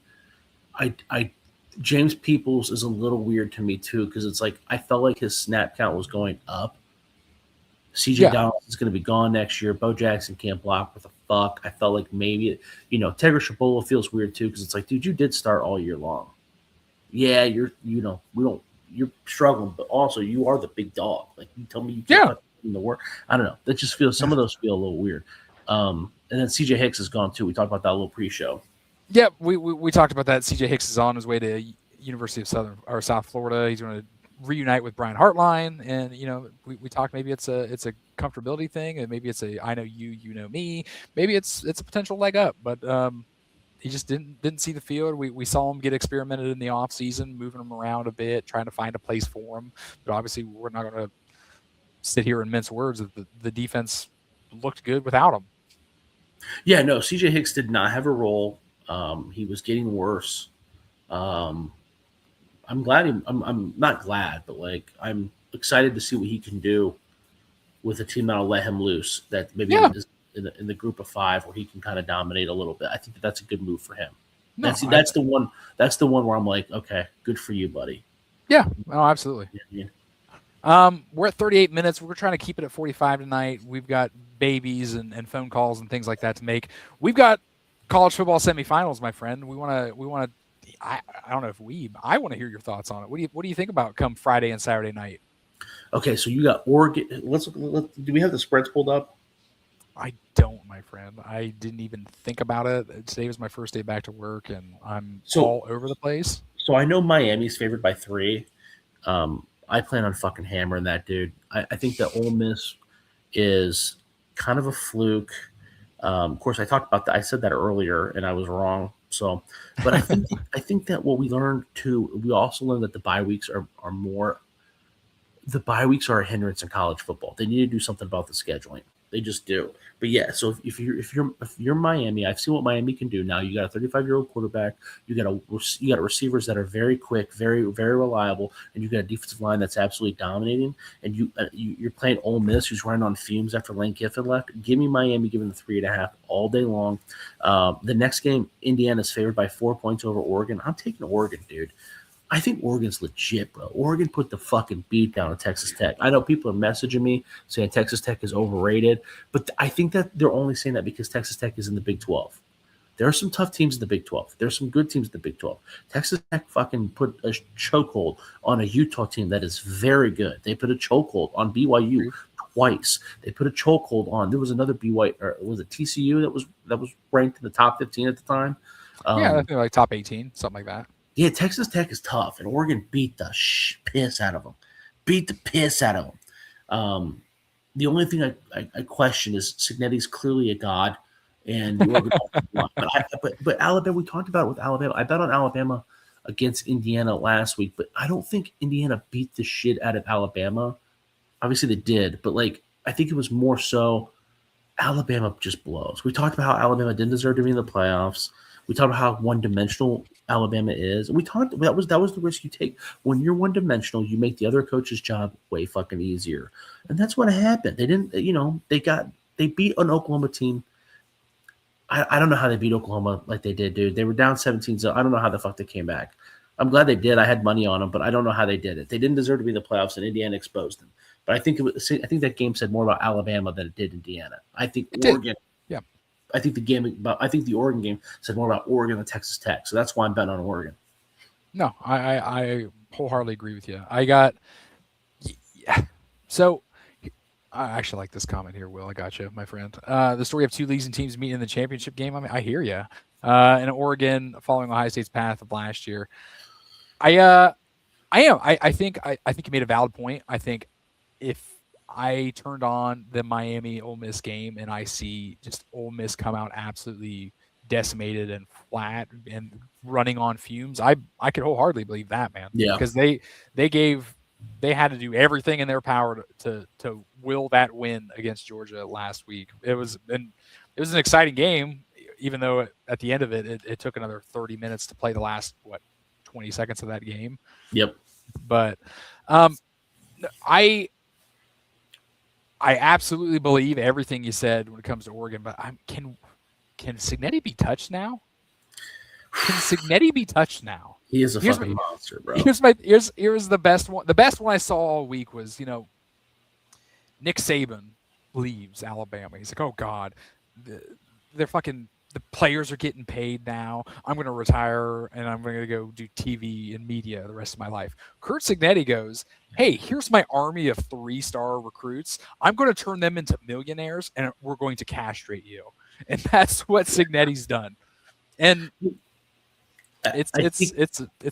I James Peoples is a little weird to me too because it's like I felt like his snap count was going up. CJ Yeah. Donaldson's going to be gone next year. Bo Jackson can't block. What the fuck? I felt like maybe, Tegra Shabola feels weird too because it's like, dude, you did start all year long. Yeah, you're struggling, but also you are the big dog. Like you tell me you can't Yeah. put in the work. I don't know. That just feels, some of those feel a little weird. And then CJ Hicks is gone too. We talked about that a little pre-show. Yeah, we talked about that. CJ Hicks is on his way to University of South Florida. He's going to reunite with Brian Hartline, and we talked maybe it's a comfortability thing, and maybe it's a I know you, you know me. Maybe it's a potential leg up, but he just didn't see the field. We saw him get experimented in the off season, moving him around a bit, trying to find a place for him. But obviously, we're not going to sit here and mince words. That the defense looked good without him. Yeah, no, CJ Hicks did not have a role. He was getting worse. Um, I'm glad. I'm not glad, but like I'm excited to see what he can do with a team that'll let him loose. That maybe Yeah. is in the group of 5 where he can kind of dominate a little bit. I think that's a good move for him. No, That's the one. That's the one where I'm like, okay, good for you, buddy. yeah, no, absolutely. Yeah. We're at 38 minutes. We're trying to keep it at 45 tonight. We've got babies and phone calls and things like that to make. We've got college football semifinals, my friend. We want to. I don't know if I want to hear your thoughts on it. What do you think about come Friday and Saturday night? Okay, so you got Oregon. Do we have the spreads pulled up? I don't, my friend. I didn't even think about it. Today was my first day back to work, and I'm all over the place. So I know Miami's favored by 3. I plan on fucking hammering that dude. I think that Ole Miss is kind of a fluke. Of course, I talked about that. I said that earlier, and I was wrong. So, but I think that what we learned too, we also learned that the bye weeks are more. The bye weeks are a hindrance in college football. They need to do something about the scheduling. They just do. But yeah, so if you're Miami, I've seen what Miami can do. Now you got a 35-year-old quarterback. You got receivers that are very quick, very very reliable, and you got a defensive line that's absolutely dominating. And you're playing Ole Miss, who's running on fumes after Lane Kiffin left. Give me Miami, giving the 3.5 all day long. The next game, Indiana's favored by 4 points over Oregon. I'm taking Oregon, dude. I think Oregon's legit, bro. Oregon put the fucking beat down on Texas Tech. I know people are messaging me saying Texas Tech is overrated, but I think that they're only saying that because Texas Tech is in the Big 12. There are some tough teams in the Big 12. There's some good teams in the Big 12. Texas Tech fucking put a chokehold on a Utah team that is very good. They put a chokehold on BYU twice. They put a chokehold on. There was another BYU, or was it TCU that was ranked in the top 15 at the time. Yeah, I Um, think like top 18, something like that. yeah, Texas Tech is tough, and Oregon beat the piss out of them. Beat the piss out of them. The only thing I question is Signetti's clearly a god, and the Oregon offensive line. But Alabama, we talked about it with Alabama. I bet on Alabama against Indiana last week, but I don't think Indiana beat the shit out of Alabama. Obviously, they did, but like I think it was more so Alabama just blows. We talked about how Alabama didn't deserve to be in the playoffs. We talked about how one dimensional Alabama is. We talked that was the risk you take. When you're one dimensional, you make the other coach's job way fucking easier. And that's what happened. They didn't, they beat an Oklahoma team. I don't know how they beat Oklahoma like they did, dude. They were down 17, so I don't know how the fuck they came back. I'm glad they did. I had money on them, but I don't know how they did it. They didn't deserve to be in the playoffs, and Indiana exposed them. But I think that game said more about Alabama than it did Indiana. I think It did. Oregon. Yeah. I think the Oregon game said more about Oregon than Texas Tech. So that's why I'm betting on Oregon. No, I wholeheartedly agree with you. I got yeah. So I actually like this comment here, Will. I got you, my friend. The story of two leagues and teams meeting in the championship game. I mean, I hear you. In Oregon, following Ohio State's path of last year, I I am. I think you made a valid point. I think if I turned on the Miami Ole Miss game and I see just Ole Miss come out absolutely decimated and flat and running on fumes, I could wholeheartely believe that, man, Yeah. because they had to do everything in their power to will that win against Georgia last week. It was an exciting game, even though at the end of it took another 30 minutes to play the last 20 seconds of that game. Yep. But I absolutely believe everything you said when it comes to Oregon. But can Signetti be touched now? Can Signetti be touched now? He is a fucking monster, bro. Here's the best one. The best one I saw all week was Nick Saban leaves Alabama. He's like, oh God, they're fucking. The players are getting paid now. I'm going to retire and I'm going to go do TV and media the rest of my life. Kurt Signetti goes, hey, here's my army of 3-star recruits. I'm going to turn them into millionaires and we're going to castrate you. And that's what Signetti's done. And it's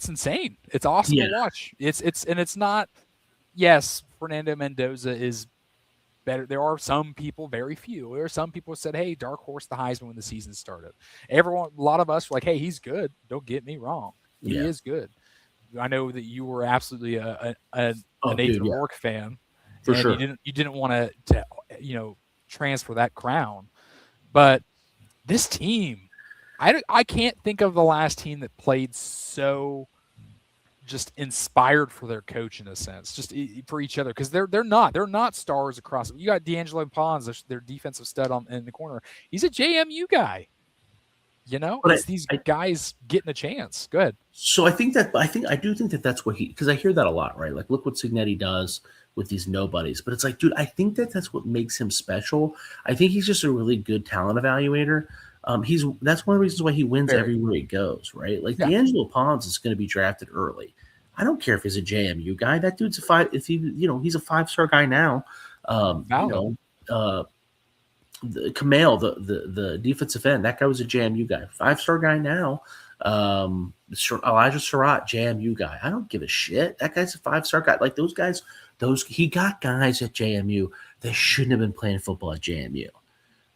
insane. It's awesome to watch. It's not. Yes, Fernando Mendoza is better. There are some people, very few. There are some people who said, "Hey, dark horse the Heisman when the season started." A lot of us were like, "Hey, he's good." Don't get me wrong, he is good. I know that you were absolutely an Nathan Rourke fan, for and sure. you didn't want to transfer that crown, but this team, I can't think of the last team that played so just inspired for their coach in a sense, just for each other, because they're not stars across. You got D'Angelo Pons, their defensive stud in the corner. He's a JMU guy. But these guys getting a chance. Go ahead. So I do think that that's what because I hear that a lot, right? Like, look what Signetti does with these nobodies. But it's like, dude, I think that that's what makes him special. I think he's just a really good talent evaluator. That's one of the reasons why he wins everywhere he goes, right? Like D'Angelo Pons is going to be drafted early. I don't care if he's a JMU guy. That dude's he's a 5-star guy now. Kamel, the defensive end, that guy was a JMU guy. 5-star guy now. Elijah Surratt, JMU guy. I don't give a shit. That guy's a 5-star guy. Like those guys, he got guys at JMU that shouldn't have been playing football at JMU.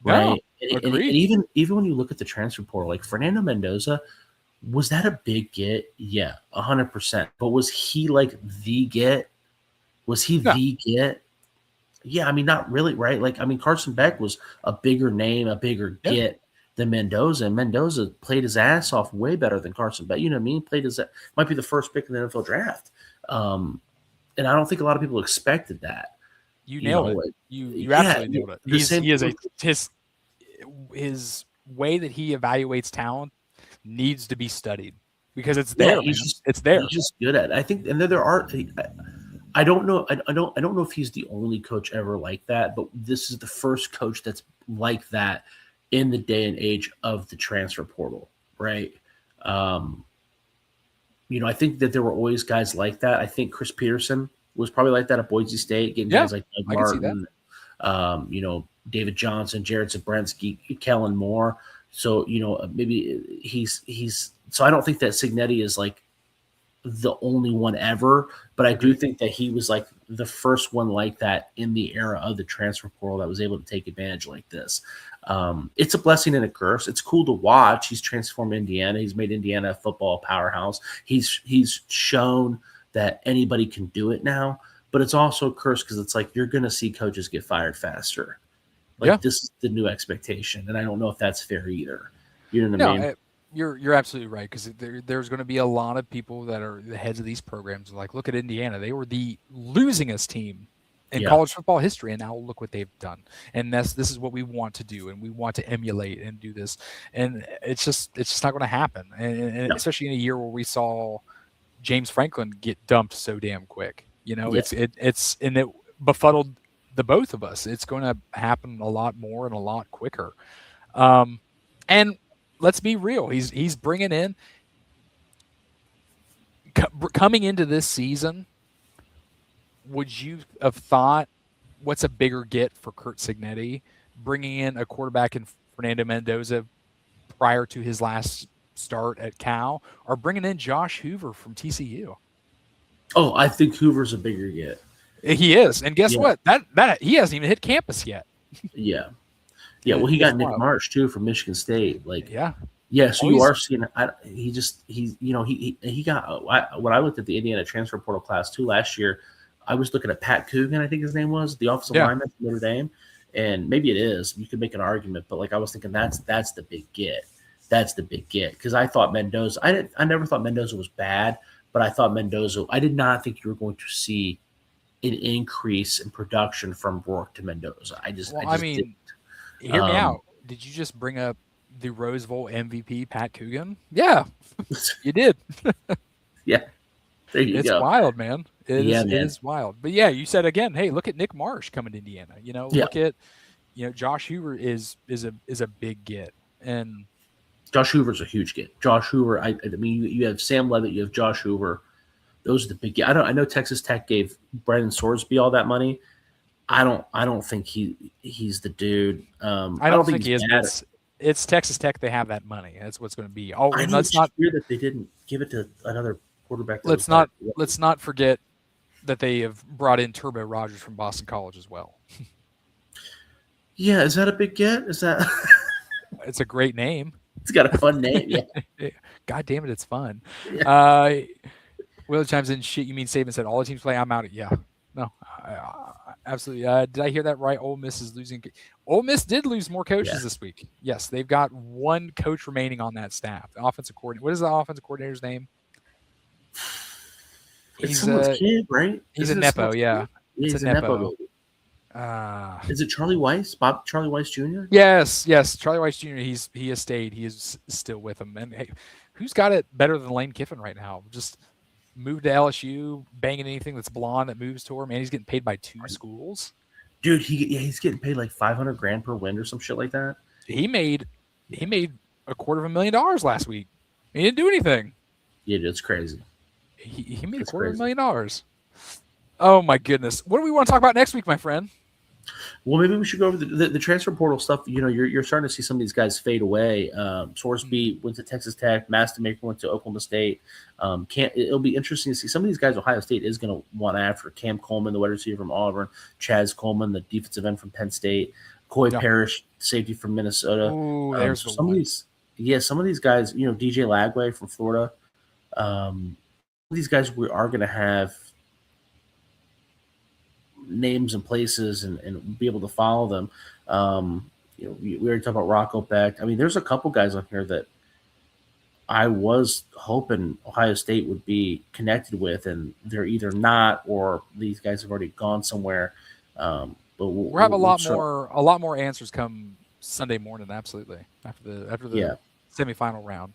Right. No, and even when you look at the transfer portal, like Fernando Mendoza, was that a big get? Yeah, 100%. But was he like the get? Was he the get? Yeah, I mean, not really, right? Like, I mean, Carson Beck was a bigger name, a bigger get than Mendoza. And Mendoza played his ass off way better than Carson Beck. You know what I mean? Might be the first pick in the NFL draft. And I don't think a lot of people expected that. You nailed it. You absolutely nailed it. His way that he evaluates talent needs to be studied, because it's Yeah, there, man. It's there. he's just good at it. I think, and there are. I don't know. I don't know if he's the only coach ever like that, but this is the first coach that's like that in the day and age of the transfer portal, right? Um, I think that there were always guys like that. I think Chris Peterson was probably like that at Boise State, getting Yeah, guys like Doug I can see that. Martin, David Johnson, Jared Zabrensky, Kellen Moore. So maybe he's. So I don't think that Signetti is like the only one ever, but I do Agreed. think that he was like the first one like that in the era of the transfer portal that was able to take advantage like this. It's a blessing and a curse. It's cool to watch. He's transformed Indiana. He's made Indiana a football powerhouse. He's shown that anybody can do it now, but it's also a curse because it's like you're going to see coaches get fired faster. Yeah. Like this is the new expectation, and I don't know if that's fair either. You know what I No, mean? you're absolutely right, because there's going to be a lot of people that are the heads of these programs. Like, look at Indiana; they were the losingest team in Yeah, college football history, and now look what they've done. And this is what we want to do, and we want to emulate and do this. And it's just not going to happen, and no, especially in a year where we saw James Franklin get dumped so damn quick. yeah. It befuddled the both of us. It's going to happen a lot more and a lot quicker. Um, and let's be real. He's bringing in coming into this season. Would you have thought what's a bigger get for Kurt Signetti, bringing in a quarterback in Fernando Mendoza prior to his last start at Cal, or bringing in Josh Hoover from TCU? Oh, I think Hoover's a bigger get. He is, and guess Yeah, what? That he hasn't even hit campus yet. yeah. Yeah, well, he It's got Nick wild. Marsh too from Michigan State. Like, Yeah. yeah, so Oh, you he's are seeing. He got. When I looked at the Indiana transfer portal class too last year, I was looking at Pat Coogan. I think his name was the offensive yeah. lineman from Notre Dame, and maybe it is. You could make an argument, but like I was thinking, that's the big get. That's the big get because I thought Mendoza. I never thought Mendoza was bad, but I thought Mendoza. I did not think you were going to see an increase in production from Rourke to Mendoza. I Well, I just did. mean, hear me Um, out. Did you just bring up the Rose Bowl MVP, Pat Coogan? Yeah, you did. yeah, there you It's go. wild, man. It Yeah, is. It man. is wild. But yeah, you said again. Hey, look at Nick Marsh coming to Indiana. Yeah, Look at Josh Hoover is a big get, and Josh Hoover's a huge get. Josh Hoover. I mean, you have Sam Levitt. You have Josh Hoover. Those are the big. I know Texas Tech gave Brandon Sorsby all that money. I don't think he's the dude. I I don't don't think think he's he is. But bad. it's Texas Tech. They have that money. That's what's going to be. Oh, I and know let's it's just not weird that they didn't give it to another quarterback that was let's better. not let's not forget that they have brought in Turbo Rogers from Boston College as well. Yeah, is that a big get? Is that? It's a great name. It's got a fun name. Yeah, God damn it, it's fun. yeah. Uh, Will chimes in. Shit, you mean Saban said all the teams play? I'm out. Yeah, no, absolutely. Did I hear that right? Ole Miss is losing. Ole Miss did lose more Yeah. coaches this week. Yes, they've got one coach remaining on that staff. The offensive coordinator. What is the offensive coordinator's name? It's He's someone's a kid, right? he's a Isn't it nepo. someone's Yeah, kid? Yeah, it's a he's a nepo nepo. baby. Uh, Is it Charlie Weiss? Charlie Weiss Jr.? yes. Charlie Weiss Jr. He has stayed. He is still with them. And hey, who's got it better than Lane Kiffin right now? Just moved to LSU, banging anything that's blonde that moves to him, and he's getting paid by two schools. Dude, he's getting paid like 500 grand per win or some shit like that. He made $250,000 last week. He didn't do anything. Yeah, dude, it's crazy. He made It's crazy. $250,000. Oh my goodness! What do we want to talk about next week, my friend? Well, maybe we should go over the transfer portal stuff. You're starting to see some of these guys fade away. Sorsby went to Texas Tech. Mastermaker went to Oklahoma State. It'll be interesting to see some of these guys. Ohio State is going to want after Cam Coleman, the wide receiver from Auburn, Chaz Coleman, the defensive end from Penn State, Coy Parrish, safety from Minnesota. Ooh, there's So the some one. of these, some of these guys, DJ Lagway from Florida. These guys we are going to have names and places and be able to follow them. We already talked about Rocco Beck. I mean, there's a couple guys on here that I was hoping Ohio State would be connected with, and they're either not or these guys have already gone somewhere. But We'll have a lot more answers come Sunday morning. Absolutely, after the Yeah. semifinal round.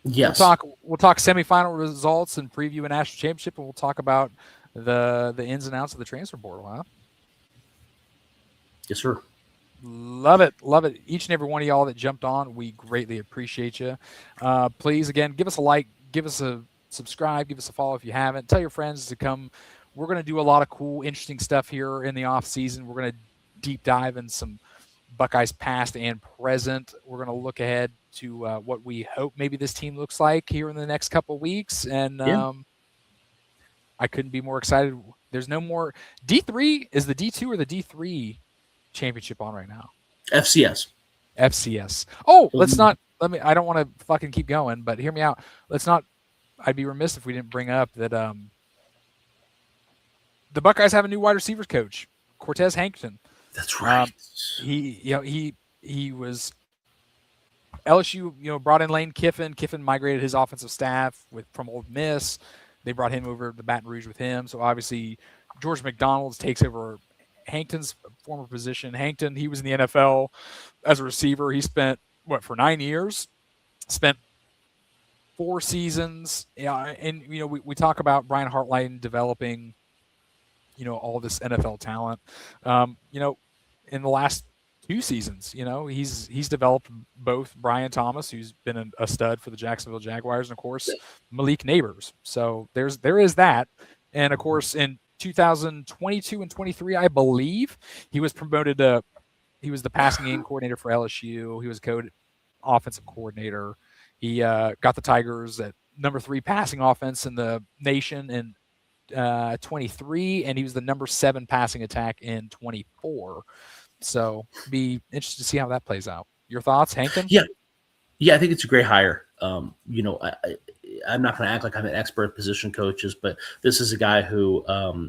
Yes. We'll talk semifinal results and preview a national championship, and we'll talk about the ins and outs of the transfer portal. Huh? Yes, sir. Love it. Love it. Each and every one of y'all that jumped on, we greatly appreciate you. Please, again, give us a like, give us a subscribe, give us a follow if you haven't. Tell your friends to come. We're going to do a lot of cool, interesting stuff here in the off season. We're going to deep dive in some Buckeyes past and present. We're going to look ahead to what we hope maybe this team looks like here in the next couple of weeks. And Yeah. I couldn't be more excited. There's no more D3. Is the D2 or the D3 championship on right now? FCS. FCS. Oh, let's not. I don't want to fucking keep going, but hear me out. Let's not. I'd be remiss if we didn't bring up that the Buckeyes have a new wide receivers coach, Cortez Hankton. That's right. He was LSU. Brought in Lane Kiffin. Kiffin migrated his offensive staff from Ole Miss. They brought him over to Baton Rouge with him. So obviously, George McDonald's takes over Hankton's former position. Hankton, he was in the NFL as a receiver. He spent for 9 years, spent 4 seasons. Yeah, and we talk about Brian Hartline developing, all this NFL talent. In the last 2 seasons, he's developed both Brian Thomas, who's been a stud for the Jacksonville Jaguars, and of course Malik Neighbors. So there is that, and of course in 2022 and 23, I believe he was promoted to. He was the passing game coordinator for LSU. He was offensive coordinator. He got the Tigers at number 3 passing offense in the nation in 23, and he was the number 7 passing attack in 24. So be interested to see how that plays out. Your thoughts, Hankton? Yeah, I think it's a great hire. I'm not going to act like I'm an expert at position coaches, but this is a guy who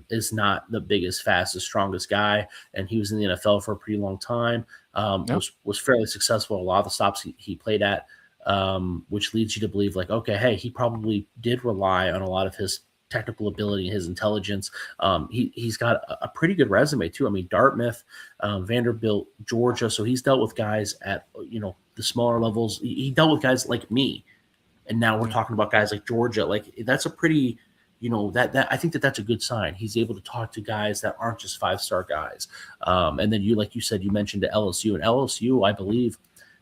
is not the biggest, fastest, strongest guy, and he was in the NFL for a pretty long time. Was fairly successful at a lot of the stops he played at, which leads you to believe, like, okay, hey, he probably did rely on a lot of his technical ability and his intelligence. He's got a pretty good resume too. I mean, Dartmouth, Vanderbilt, Georgia. So he's dealt with guys at the smaller levels. He dealt with guys like me, and now we're talking about guys like Georgia. Like, that's a pretty, that I think that's a good sign. He's able to talk to guys that aren't just 5-star guys. And then you mentioned to LSU, and LSU, I believe,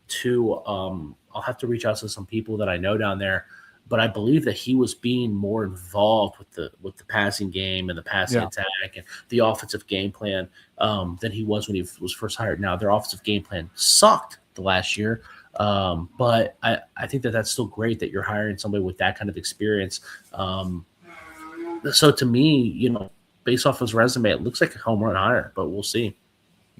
too. I'll have to reach out to some people that I know down there, but I believe that he was being more involved with the passing game and the passing attack and the offensive game plan than he was when he was first hired. Now, their offensive game plan sucked the last year, but I think that's still great that you're hiring somebody with that kind of experience. So to me, based off his resume, it looks like a home run hire, but we'll see.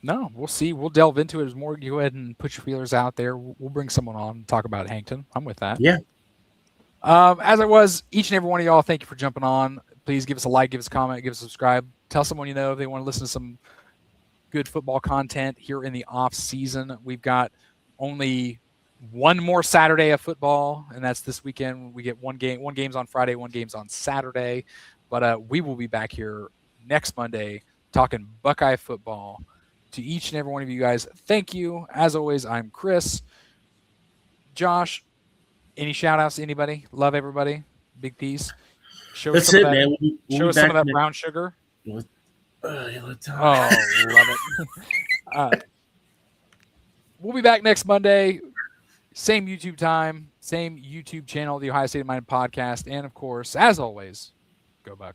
No, we'll see. We'll delve into it as more. Go ahead and put your feelers out there. We'll bring someone on and talk about Hankton. I'm with that. Yeah. As I was, each and every one of y'all, thank you for jumping on. Please give us a like, give us a comment, give us a subscribe. Tell someone if they want to listen to some good football content here in the off season. We've got only one more Saturday of football, and that's this weekend. We get one game's on Friday, one game's on Saturday. But we will be back here next Monday talking Buckeye football. To each and every one of you guys, thank you. As always, I'm Chris. Josh, any shout outs to anybody? Love everybody. Big peace. Show us some of that brown sugar. Love it. We'll be back next Monday. Same YouTube time, same YouTube channel, the Ohio State of Mind podcast. And of course, as always, go Buck.